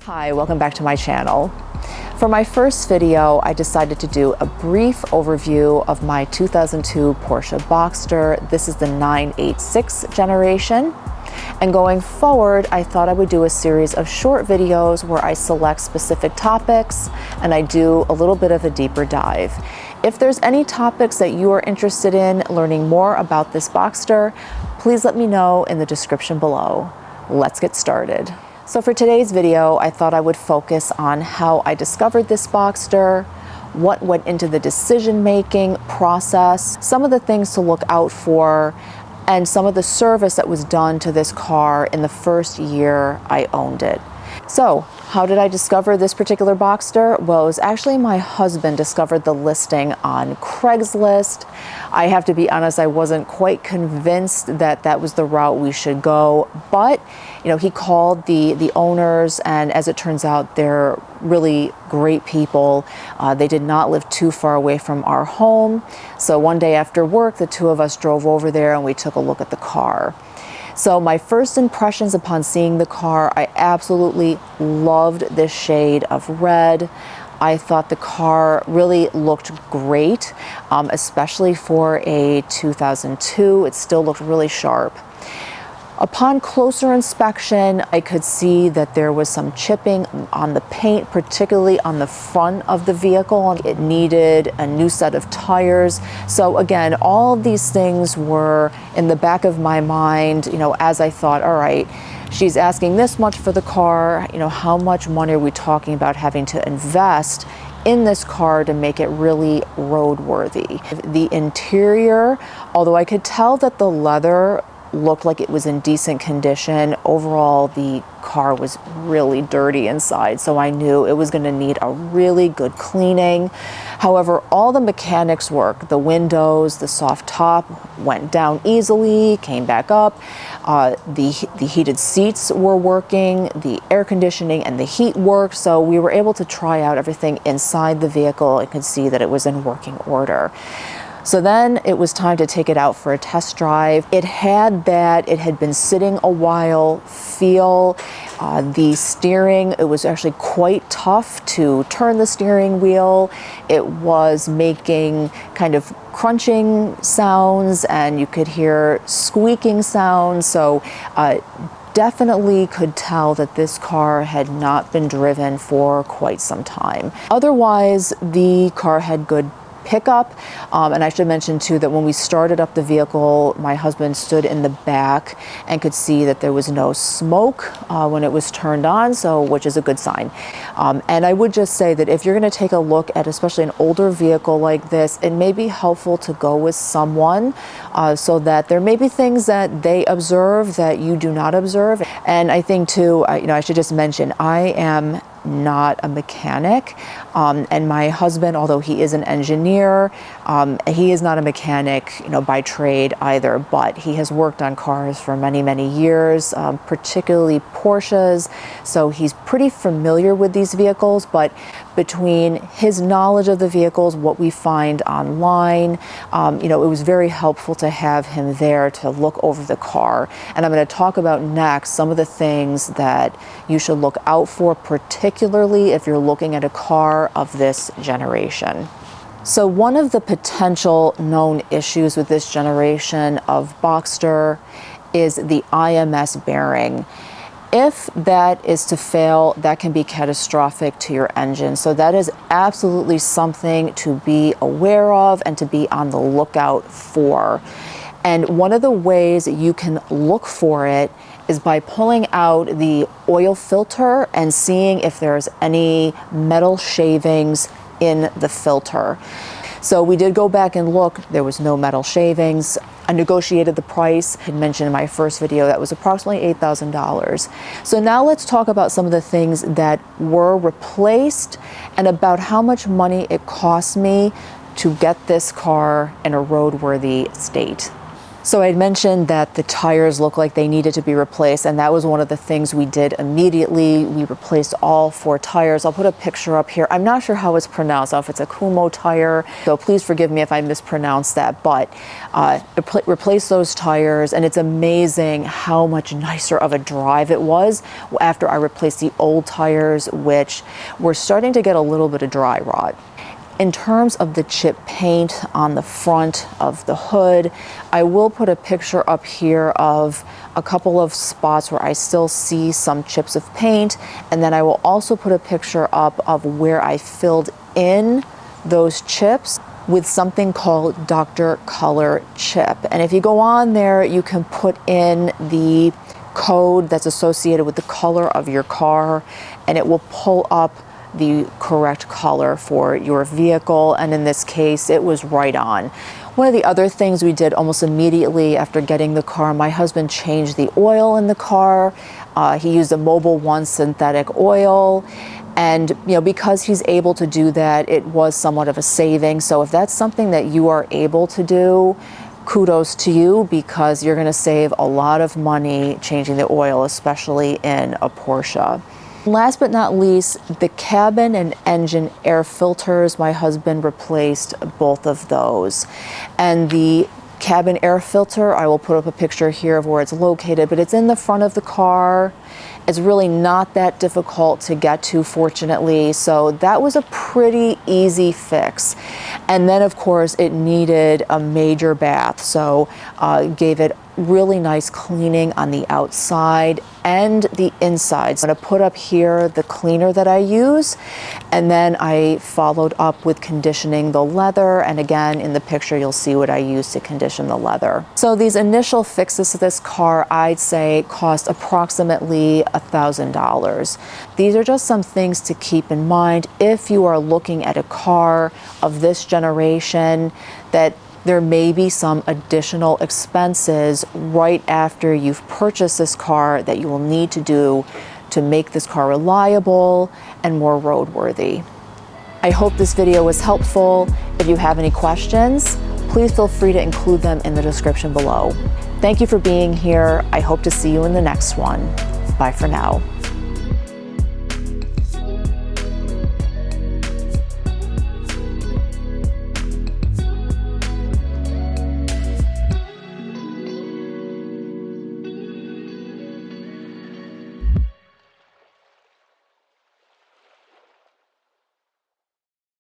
Hi, welcome back to my channel. For my first video, I decided to do a brief overview of my 2002 Porsche Boxster. This is the 986 generation. And going forward, I thought I would do a series of short videos where I select specific topics and I do a little bit of a deeper dive. If there's any topics that you are interested in learning more about this Boxster, please let me know in the description below. Let's get started. So for today's video, I thought I would focus on how I discovered this Boxster, what went into the decision-making process, some of the things to look out for, and some of the service that was done to this car in the first year I owned it. So, how did I discover this particular Boxster? Well, it was actually my husband discovered the listing on Craigslist. I have to be honest, I wasn't quite convinced that that was the route we should go, but he called the owners, and as it turns out, they're really great people. They did not live too far away from our home. So one day after work, the two of us drove over there and we took a look at the car. So my first impressions upon seeing the car, I absolutely loved this shade of red. I thought the car really looked great, especially for a 2002. It still looked really sharp. Upon closer inspection, I could see that there was some chipping on the paint, particularly on the front of the vehicle. It needed a new set of tires. So again, all of these things were in the back of my mind, as I thought, all right, she's asking this much for the car, how much money are we talking about having to invest in this car to make it really roadworthy? The interior, although I could tell that the leather looked like it was in decent condition, overall the car was really dirty inside, so I knew it was going to need a really good cleaning. However, all the mechanics work. The windows, the soft top went down easily, came back up. The heated seats were working, the air conditioning and the heat worked, so we were able to try out everything inside the vehicle and could see that it was in working order. So then it was time to take it out for a test drive. It had been sitting a while feel. The steering, it was actually quite tough to turn the steering wheel. It was making kind of crunching sounds and you could hear squeaking sounds. So definitely could tell that this car had not been driven for quite some time. Otherwise, the car had good pickup, and I should mention too that when we started up the vehicle, my husband stood in the back and could see that there was no smoke when it was turned on, so which is a good sign. And I would just say that if you're going to take a look at especially an older vehicle like this, it may be helpful to go with someone so that there may be things that they observe that you do not observe. And I think too, I should just mention, I am not a mechanic, and my husband, although he is an engineer, he is not a mechanic by trade either, but he has worked on cars for many years, particularly Porsches, so he's pretty familiar with these vehicles. But between his knowledge of the vehicles, what we find online, it was very helpful to have him there to look over the car. And I'm going to talk about next some of the things that you should look out for, particularly if you're looking at a car of this generation. So one of the potential known issues with this generation of Boxster is the IMs bearing. If that is to fail, that can be catastrophic to your engine. So that is absolutely something to be aware of and to be on the lookout for. And one of the ways that you can look for it is by pulling out the oil filter and seeing if there's any metal shavings in the filter. So we did go back and look, there was no metal shavings. I negotiated the price. I mentioned in my first video that was approximately $8,000. So now let's talk about some of the things that were replaced and about how much money it cost me to get this car in a roadworthy state. So I'd mentioned that the tires looked like they needed to be replaced, and that was one of the things we did immediately. We replaced all 4 tires. I'll put a picture up here. I'm not sure how it's pronounced, if it's a Kumo tire, so please forgive me if I mispronounce that, but replace those tires, and it's amazing how much nicer of a drive it was after I replaced the old tires, which were starting to get a little bit of dry rot. In terms of the chip paint on the front of the hood, I will put a picture up here of a couple of spots where I still see some chips of paint, and then I will also put a picture up of where I filled in those chips with something called Dr. Color Chip. And if you go on there, you can put in the code that's associated with the color of your car, and it will pull up the correct color for your vehicle, and in this case it was right on. One of the other things we did almost immediately after getting the car, my husband changed the oil in the car. He used a Mobil 1 synthetic oil, and because he's able to do that, it was somewhat of a saving. So if that's something that you are able to do, kudos to you, because you're going to save a lot of money changing the oil, especially in a Porsche. Last but not least, the cabin and engine air filters, my husband replaced both of those. And the cabin air filter, I will put up a picture here of where it's located, but it's in the front of the car. It's really not that difficult to get to, fortunately, so that was a pretty easy fix. And then of course it needed a major bath, so gave it really nice cleaning on the outside and the inside. So I'm going to put up here the cleaner that I use, and then I followed up with conditioning the leather, and again in the picture you'll see what I use to condition the leather. So these initial fixes to this car, I'd say, cost approximately $1,000. These are just some things to keep in mind if you are looking at a car of this generation, that there may be some additional expenses right after you've purchased this car that you will need to do to make this car reliable and more roadworthy. I hope this video was helpful. If you have any questions, please feel free to include them in the description below. Thank you for being here. I hope to see you in the next one. Bye for now.